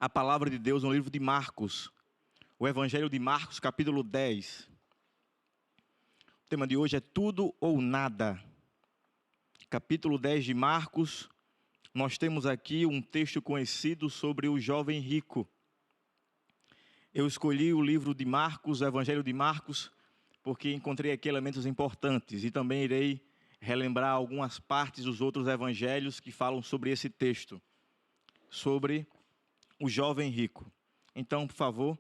a palavra de Deus no livro de Marcos, o Evangelho de Marcos, capítulo 10. O tema de hoje é tudo ou nada. Capítulo 10 de Marcos, nós temos aqui um texto conhecido sobre o jovem rico. Eu escolhi o livro de Marcos, o Evangelho de Marcos, porque encontrei aqui elementos importantes e também irei relembrar algumas partes dos outros evangelhos que falam sobre esse texto, sobre o jovem rico. Então, por favor,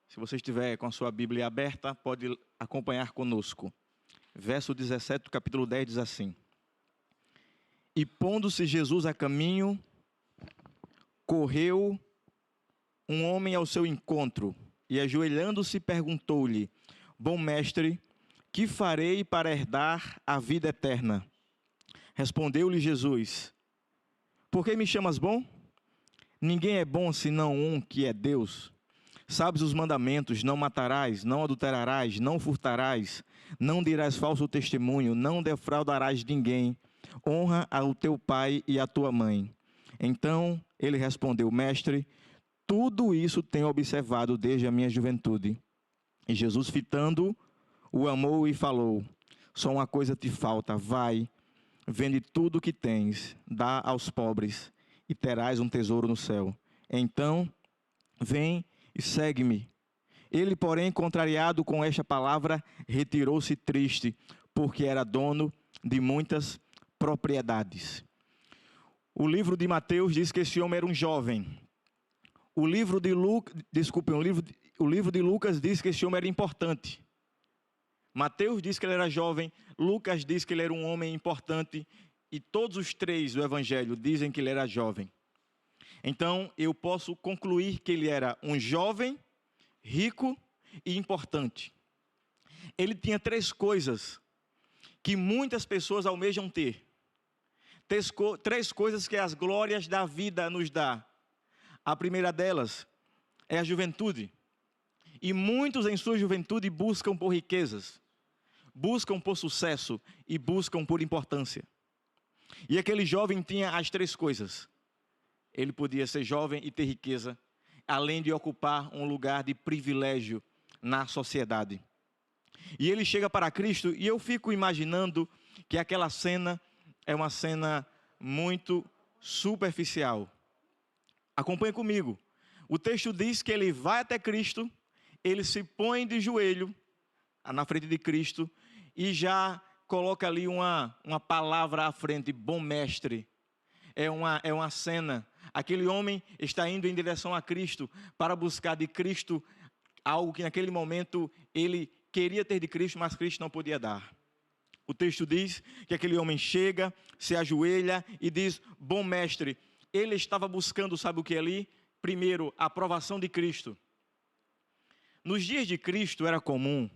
se você estiver com a sua Bíblia aberta, pode acompanhar conosco. Verso 17 do capítulo 10 diz assim: E pondo-se Jesus a caminho, correu um homem ao seu encontro, e ajoelhando-se perguntou-lhe: Bom mestre, que farei para herdar a vida eterna? Respondeu-lhe Jesus: Por que me chamas bom? Ninguém é bom senão um, que é Deus. Sabes os mandamentos: não matarás, não adulterarás, não furtarás, não dirás falso testemunho, não defraudarás ninguém, honra ao teu pai e à tua mãe. Então ele respondeu: Mestre, tudo isso tenho observado desde a minha juventude. E Jesus, fitando-o, o amou e falou: Só uma coisa te falta, vai, vende tudo o que tens, dá aos pobres, e terás um tesouro no céu. Então, vem e segue-me. Ele, porém, contrariado com esta palavra, retirou-se triste, porque era dono de muitas propriedades. O livro de Mateus diz que esse homem era um jovem. O livro de Lucas diz que esse homem era importante. Mateus diz que ele era jovem, Lucas diz que ele era um homem importante, e todos os três do Evangelho dizem que ele era jovem. Então, eu posso concluir que ele era um jovem, rico e importante. Ele tinha três coisas que muitas pessoas almejam ter. Três coisas que as glórias da vida nos dá. A primeira delas é a juventude. E muitos em sua juventude buscam por riquezas, buscam por sucesso e buscam por importância. E aquele jovem tinha as três coisas. Ele podia ser jovem e ter riqueza, além de ocupar um lugar de privilégio na sociedade. E ele chega para Cristo, e eu fico imaginando que aquela cena é uma cena muito superficial. Acompanhe comigo. O texto diz que ele vai até Cristo, ele se põe de joelho na frente de Cristo e já coloca ali uma palavra à frente: bom mestre. É uma cena. Aquele homem está indo em direção a Cristo para buscar de Cristo algo que naquele momento ele queria ter de Cristo, mas Cristo não podia dar. O texto diz que aquele homem chega, se ajoelha e diz: bom mestre. Ele estava buscando, sabe o que ali? Primeiro, a aprovação de Cristo. Nos dias de Cristo era comum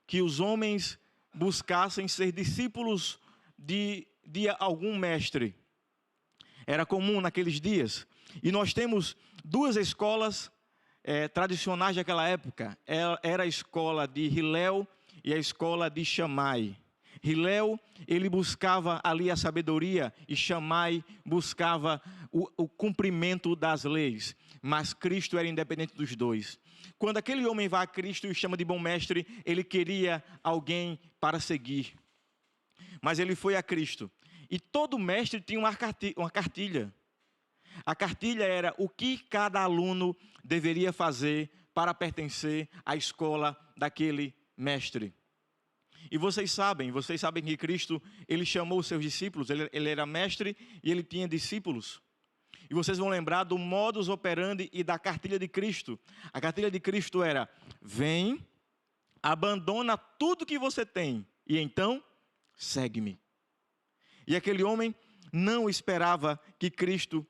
que os homens buscassem ser discípulos de algum mestre. Era comum naqueles dias. E nós temos duas escolas tradicionais daquela época. Era a escola de Hilel e a escola de Shammai. Hilel, ele buscava ali a sabedoria, e Shammai buscava o cumprimento das leis. Mas Cristo era independente dos dois. Quando aquele homem vai a Cristo e o chama de bom mestre, ele queria alguém para seguir. Mas ele foi a Cristo. E todo mestre tinha uma cartilha. A cartilha era o que cada aluno deveria fazer para pertencer à escola daquele mestre. E vocês sabem que Cristo, ele chamou os seus discípulos, ele era mestre e ele tinha discípulos. E vocês vão lembrar do modus operandi e da cartilha de Cristo. A cartilha de Cristo era: vem, abandona tudo que você tem e então segue-me. E aquele homem não esperava que Cristo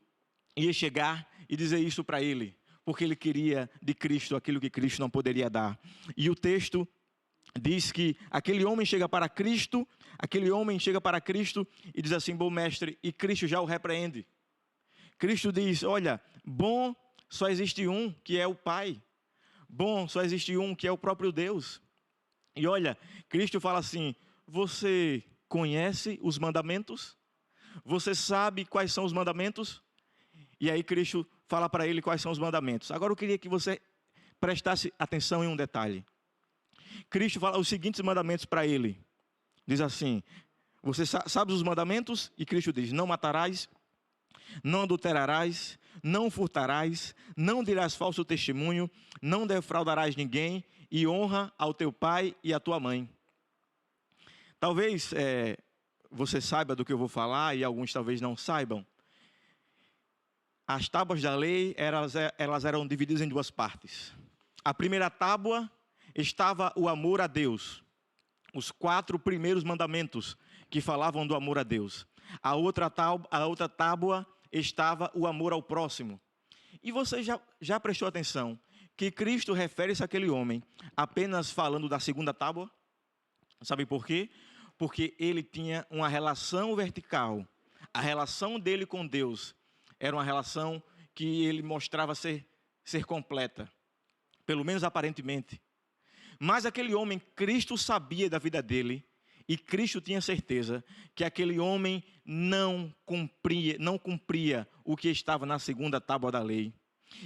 ia chegar e dizer isso para ele, porque ele queria de Cristo aquilo que Cristo não poderia dar. E o texto diz que aquele homem chega para Cristo e diz assim: bom mestre, e Cristo já o repreende. Cristo diz: olha, bom só existe um, que é o Pai. Bom só existe um, que é o próprio Deus. E olha, Cristo fala assim: você conhece os mandamentos? Você sabe quais são os mandamentos? E aí Cristo fala para ele quais são os mandamentos. Agora eu queria que você prestasse atenção em um detalhe. Cristo fala os seguintes mandamentos para ele. Diz assim: você sabe os mandamentos? E Cristo diz: não matarás, não adulterarás, não furtarás, não dirás falso testemunho, não defraudarás ninguém, e honra ao teu pai e à tua mãe. Talvez você saiba do que eu vou falar, e alguns talvez não saibam. As tábuas da lei, elas eram divididas em duas partes. A primeira tábua estava o amor a Deus. Os 4 primeiros mandamentos que falavam do amor a Deus. A outra tábua estava o amor ao próximo. E você já prestou atenção que Cristo refere-se àquele homem apenas falando da segunda tábua? Sabe por quê? Porque ele tinha uma relação vertical. A relação dele com Deus era uma relação que ele mostrava ser completa. Pelo menos aparentemente. Mas aquele homem, Cristo sabia da vida dele. E Cristo tinha certeza que aquele homem não cumpria o que estava na segunda tábua da lei.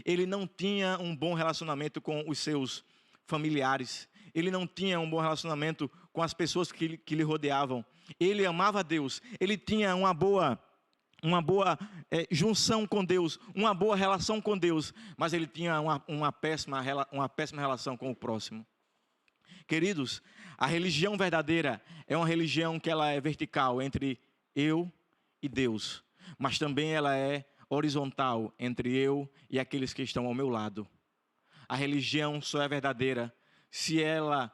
Ele não tinha um bom relacionamento com os seus familiares. Ele não tinha um bom relacionamento com as pessoas que lhe rodeavam. Ele amava a Deus. Ele tinha uma boa junção com Deus, uma boa relação com Deus. Mas ele tinha uma péssima relação com o próximo. Queridos, a religião verdadeira é uma religião que ela é vertical entre eu e Deus, mas também ela é horizontal entre eu e aqueles que estão ao meu lado. A religião só é verdadeira se ela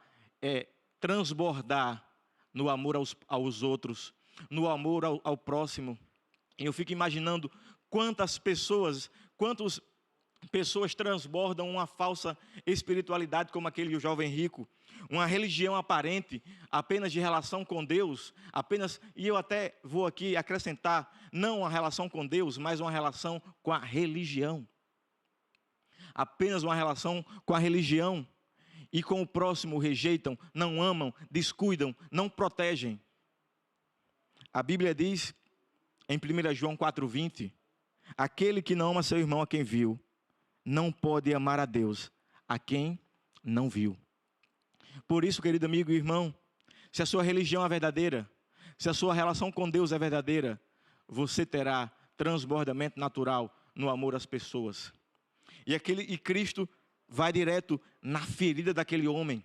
transbordar no amor aos outros, no amor ao próximo. E eu fico imaginando quantas pessoas transbordam uma falsa espiritualidade como aquele jovem rico, uma religião aparente, apenas de relação com Deus, e eu até vou aqui acrescentar, não uma relação com Deus, mas uma relação com a religião. Apenas uma relação com a religião, e com o próximo rejeitam, não amam, descuidam, não protegem. A Bíblia diz, em 1 João 4,20, aquele que não ama seu irmão a quem viu, não pode amar a Deus a quem não viu. Por isso, querido amigo e irmão, se a sua religião é verdadeira, se a sua relação com Deus é verdadeira, você terá transbordamento natural no amor às pessoas. E Cristo vai direto na ferida daquele homem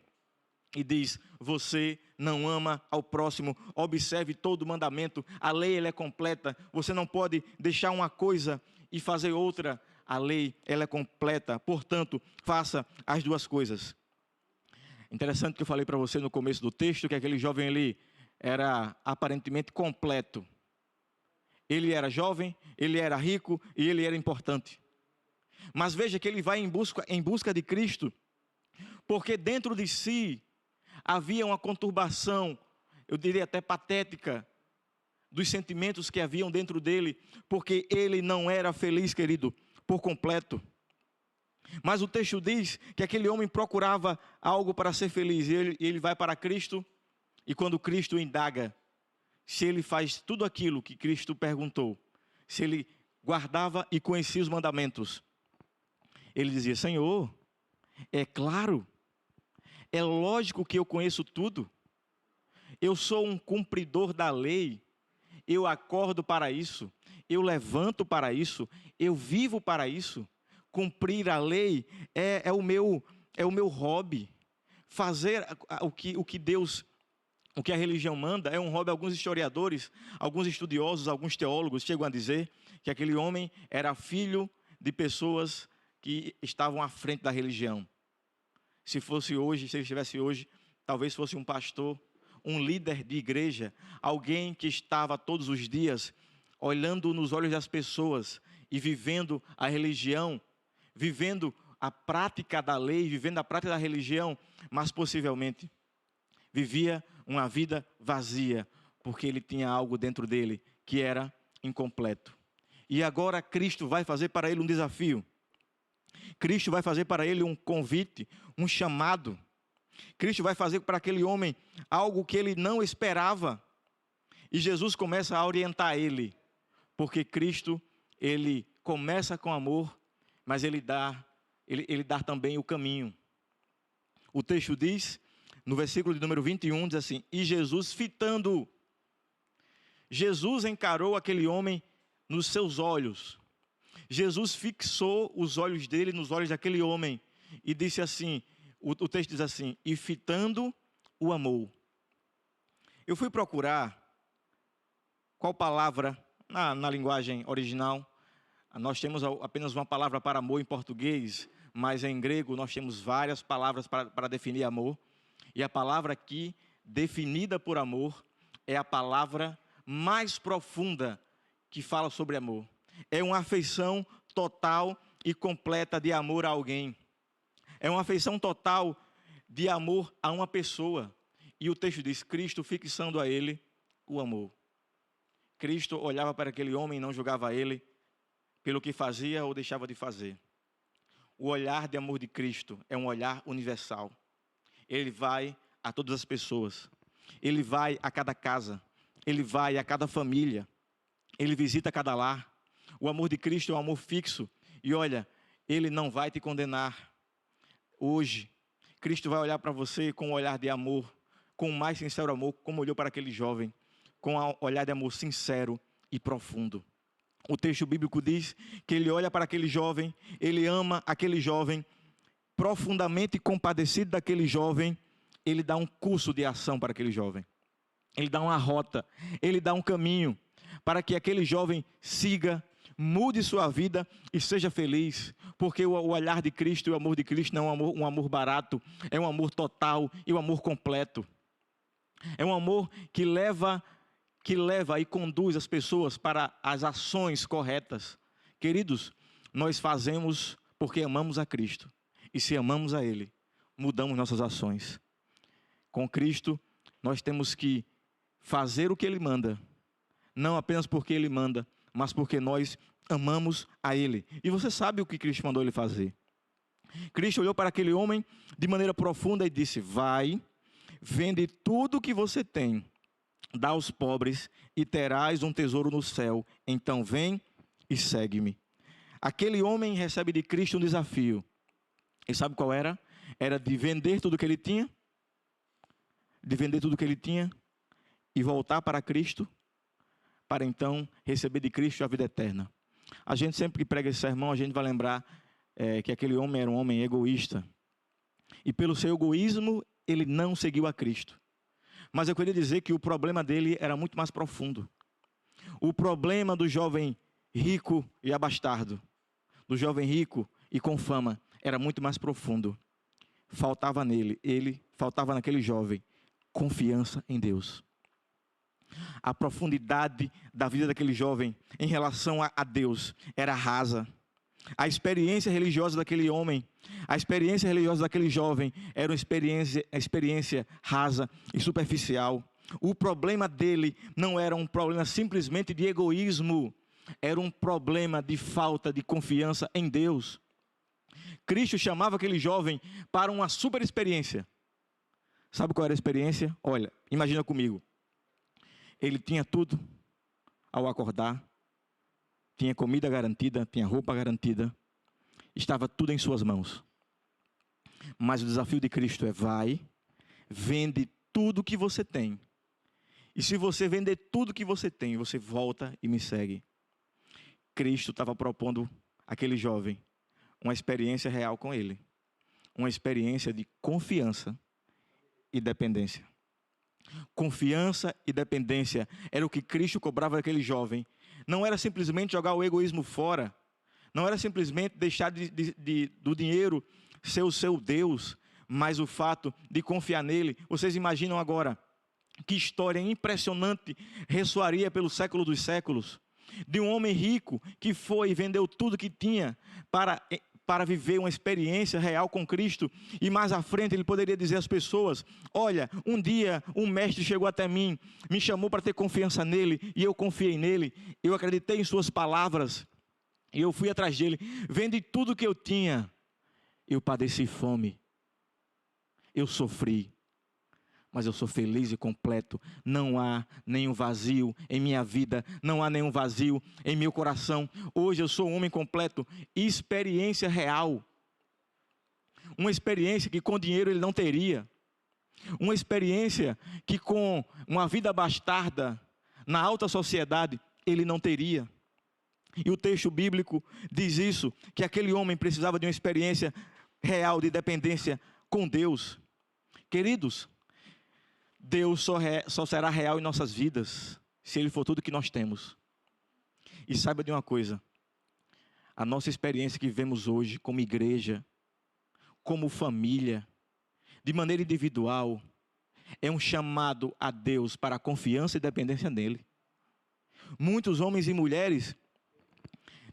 e diz: você não ama ao próximo, observe todo o mandamento, a lei ela é completa, você não pode deixar uma coisa e fazer outra. A lei ela é completa, portanto, faça as duas coisas. Interessante que eu falei para você no começo do texto que aquele jovem ali era aparentemente completo. Ele era jovem, ele era rico e ele era importante. Mas veja que ele vai em busca de Cristo, porque dentro de si havia uma conturbação, eu diria até patética, dos sentimentos que haviam dentro dele, porque ele não era feliz, querido, por completo. Mas o texto diz que aquele homem procurava algo para ser feliz. E ele vai para Cristo. E quando Cristo indaga se ele faz tudo aquilo que Cristo perguntou, se ele guardava e conhecia os mandamentos, ele dizia: Senhor, é claro, é lógico que eu conheço tudo. Eu sou um cumpridor da lei. Eu acordo para isso. Eu levanto para isso. Eu vivo para isso. Cumprir a lei é o meu hobby. Fazer o que Deus, o que a religião manda é um hobby. Alguns historiadores, alguns estudiosos, alguns teólogos chegam a dizer que aquele homem era filho de pessoas que estavam à frente da religião. Se ele estivesse hoje, talvez fosse um pastor, um líder de igreja, alguém que estava todos os dias olhando nos olhos das pessoas e vivendo a religião, vivendo a prática da lei, vivendo a prática da religião, mas possivelmente vivia uma vida vazia, porque ele tinha algo dentro dele que era incompleto. E agora Cristo vai fazer para ele um desafio. Cristo vai fazer para ele um convite, um chamado. Cristo vai fazer para aquele homem algo que ele não esperava. E Jesus começa a orientar ele, porque Cristo, ele começa com amor mas ele dá também o caminho. O texto diz, no versículo de número 21, diz assim: e Jesus fitando-o. Jesus encarou aquele homem nos seus olhos. Jesus fixou os olhos dele nos olhos daquele homem e disse assim, o texto diz assim: e fitando o amou. Eu fui procurar qual palavra, na linguagem original, nós temos apenas uma palavra para amor em português, mas em grego nós temos várias palavras para definir amor. E a palavra aqui, definida por amor, é a palavra mais profunda que fala sobre amor. É uma afeição total e completa de amor a alguém. É uma afeição total de amor a uma pessoa. E o texto diz: Cristo fixando a ele o amor. Cristo olhava para aquele homem e não julgava ele pelo que fazia ou deixava de fazer. O olhar de amor de Cristo é um olhar universal. Ele vai a todas as pessoas. Ele vai a cada casa. Ele vai a cada família. Ele visita cada lar. O amor de Cristo é um amor fixo. E olha, Ele não vai te condenar. Hoje, Cristo vai olhar para você com um olhar de amor, com o mais sincero amor, como olhou para aquele jovem, com um olhar de amor sincero e profundo. O texto bíblico diz que Ele olha para aquele jovem, Ele ama aquele jovem, profundamente compadecido daquele jovem, Ele dá um curso de ação para aquele jovem. Ele dá uma rota, Ele dá um caminho para que aquele jovem siga, mude sua vida e seja feliz, porque o olhar de Cristo e o amor de Cristo não é um amor barato, é um amor total e um amor completo. É um amor que leva e conduz as pessoas para as ações corretas. Queridos, nós fazemos porque amamos a Cristo. E se amamos a Ele, mudamos nossas ações. Com Cristo, nós temos que fazer o que Ele manda. Não apenas porque Ele manda, mas porque nós amamos a Ele. E você sabe o que Cristo mandou ele fazer. Cristo olhou para aquele homem de maneira profunda e disse: vai, vende tudo o que você tem, dá aos pobres e terás um tesouro no céu. Então vem e segue-me. Aquele homem recebe de Cristo um desafio. E sabe qual era? Era de vender tudo que ele tinha. De vender tudo que ele tinha e voltar para Cristo, para então receber de Cristo a vida eterna. A gente sempre que prega esse sermão, a gente vai lembrar que aquele homem era um homem egoísta. E pelo seu egoísmo, ele não seguiu a Cristo. Mas eu queria dizer que o problema dele era muito mais profundo. O problema do jovem rico e abastardo, do jovem rico e com fama, era muito mais profundo. Faltava faltava naquele jovem confiança em Deus. A profundidade da vida daquele jovem em relação a Deus era rasa. A experiência religiosa daquele homem, a experiência religiosa daquele jovem era uma experiência rasa e superficial. O problema dele não era um problema simplesmente de egoísmo, era um problema de falta de confiança em Deus. Cristo chamava aquele jovem para uma super experiência. Sabe qual era a experiência? Olha, imagina comigo. Ele tinha tudo ao acordar. Tinha comida garantida, tinha roupa garantida. Estava tudo em suas mãos. Mas o desafio de Cristo é: vai, vende tudo que você tem. E se você vender tudo que você tem, você volta e me segue. Cristo estava propondo àquele jovem uma experiência real com ele. Uma experiência de confiança e dependência. Confiança e dependência era o que Cristo cobrava daquele jovem. Não era simplesmente jogar o egoísmo fora. Não era simplesmente deixar do dinheiro ser o seu Deus, mas o fato de confiar nele. Vocês imaginam agora que história impressionante ressoaria pelo século dos séculos, de um homem rico que foi e vendeu tudo que tinha para viver uma experiência real com Cristo, e mais à frente ele poderia dizer às pessoas: olha, um dia um mestre chegou até mim, me chamou para ter confiança nele, e eu confiei nele, eu acreditei em suas palavras, e eu fui atrás dele, vendi tudo que eu tinha, eu padeci fome, eu sofri, mas eu sou feliz e completo. Não há nenhum vazio em minha vida, não há nenhum vazio em meu coração. Hoje eu sou um homem completo. Experiência real. Uma experiência que com dinheiro ele não teria. Uma experiência que com uma vida bastarda, na alta sociedade, ele não teria. E o texto bíblico diz isso, que aquele homem precisava de uma experiência real de dependência com Deus. Queridos, Deus só será real em nossas vidas se Ele for tudo que nós temos. E saiba de uma coisa, a nossa experiência que vivemos hoje como igreja, como família, de maneira individual, é um chamado a Deus para a confiança e dependência nele. Muitos homens e mulheres,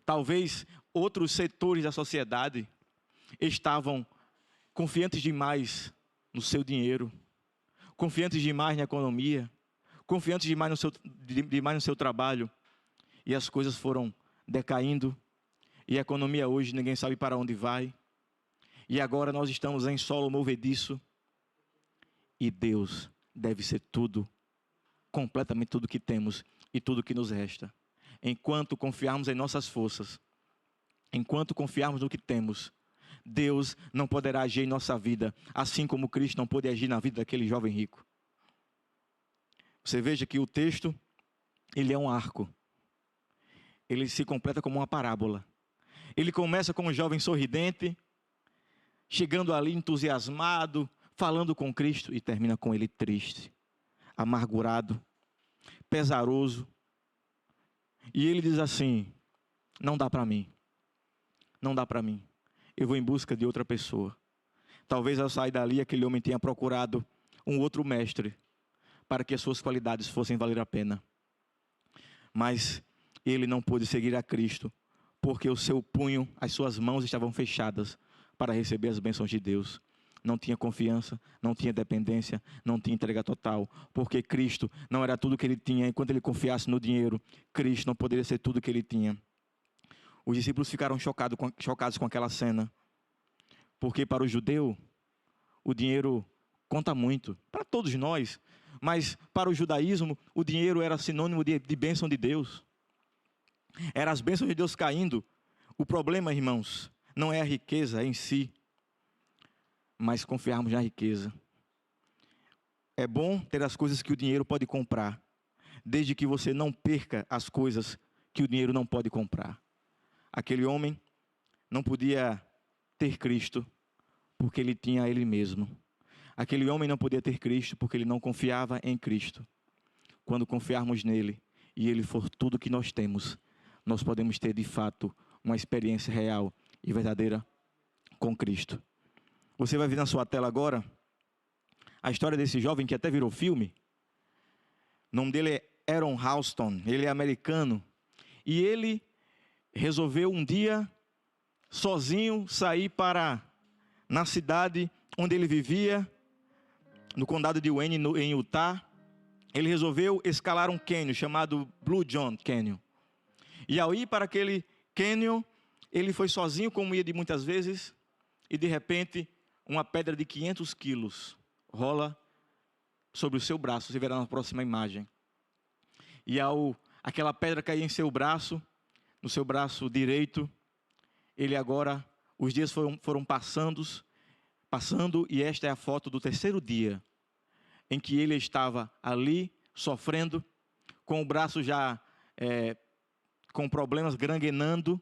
talvez outros setores da sociedade, estavam confiantes demais no seu dinheiro, confiantes demais na economia, confiantes demais no seu trabalho, e as coisas foram decaindo, e a economia hoje ninguém sabe para onde vai, e agora nós estamos em solo movediço, e Deus deve ser tudo, completamente tudo que temos e tudo que nos resta. Enquanto confiarmos em nossas forças, enquanto confiarmos no que temos, Deus não poderá agir em nossa vida, assim como Cristo não pôde agir na vida daquele jovem rico. Você veja que o texto, ele é um arco. Ele se completa como uma parábola. Ele começa com um jovem sorridente, chegando ali entusiasmado, falando com Cristo, e termina com ele triste, amargurado, pesaroso. E ele diz assim: não dá para mim, não dá para mim, eu vou em busca de outra pessoa. Talvez ao sair dali, aquele homem tenha procurado um outro mestre, para que as suas qualidades fossem valer a pena. Mas ele não pôde seguir a Cristo, porque o seu punho, as suas mãos estavam fechadas para receber as bênçãos de Deus. Não tinha confiança, não tinha dependência, não tinha entrega total, porque Cristo não era tudo que ele tinha. Enquanto ele confiasse no dinheiro, Cristo não poderia ser tudo que ele tinha. Os discípulos ficaram chocados com aquela cena, porque para o judeu, o dinheiro conta muito, para todos nós, mas para o judaísmo, o dinheiro era sinônimo de bênção de Deus. Eram as bênçãos de Deus caindo. O problema, irmãos, não é a riqueza em si, mas confiarmos na riqueza. É bom ter as coisas que o dinheiro pode comprar, desde que você não perca as coisas que o dinheiro não pode comprar. Aquele homem não podia ter Cristo, porque ele tinha ele mesmo. Aquele homem não podia ter Cristo, porque ele não confiava em Cristo. Quando confiarmos nele, e ele for tudo que nós temos, nós podemos ter de fato uma experiência real e verdadeira com Cristo. Você vai ver na sua tela agora a história desse jovem que até virou filme. O nome dele é Aaron Ralston, ele é americano. E ele resolveu um dia, sozinho, sair na cidade onde ele vivia, no condado de Wayne, em Utah. Ele resolveu escalar um cânion chamado Blue John Canyon. E ao ir para aquele cânion, ele foi sozinho, como ia de muitas vezes, e de repente, uma pedra de 500 quilos rola sobre o seu braço. Você verá na próxima imagem. E aquela pedra cair em seu braço, no seu braço direito, ele agora, os dias foram passando, e esta é a foto do terceiro dia, em que ele estava ali, sofrendo, com o braço já com problemas, granguenando,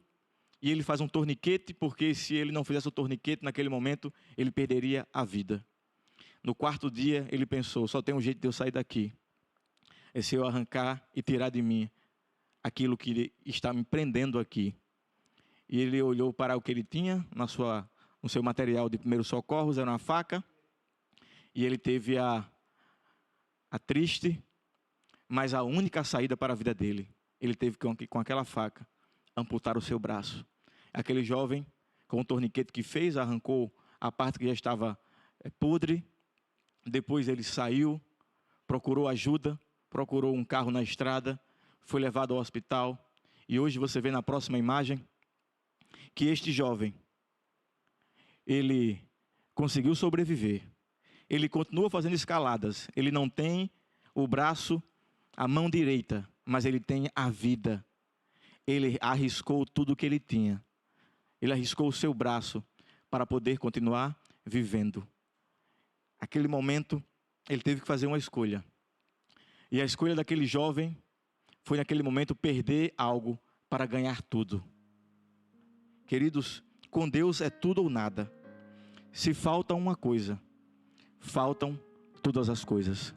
e ele faz um torniquete, porque se ele não fizesse o torniquete naquele momento, ele perderia a vida. No quarto dia, ele pensou: só tem um jeito de eu sair daqui, é se eu arrancar e tirar de mim aquilo que está me prendendo aqui. E ele olhou para o que ele tinha no seu material de primeiros socorros, era uma faca, e ele teve a triste, mas a única saída para a vida dele. Ele teve com aquela faca amputar o seu braço. Aquele jovem, com o torniquete que fez, arrancou a parte que já estava podre. Depois ele saiu, procurou ajuda, procurou um carro na estrada, foi levado ao hospital. E hoje você vê na próxima imagem que este jovem, ele conseguiu sobreviver, ele continua fazendo escaladas. Ele não tem o braço, a mão direita, mas ele tem a vida. Ele arriscou tudo o que ele tinha. Ele arriscou o seu braço para poder continuar vivendo. Aquele momento, ele teve que fazer uma escolha. E a escolha daquele jovem foi, naquele momento, perder algo para ganhar tudo. Queridos, com Deus é tudo ou nada. Se falta uma coisa, faltam todas as coisas.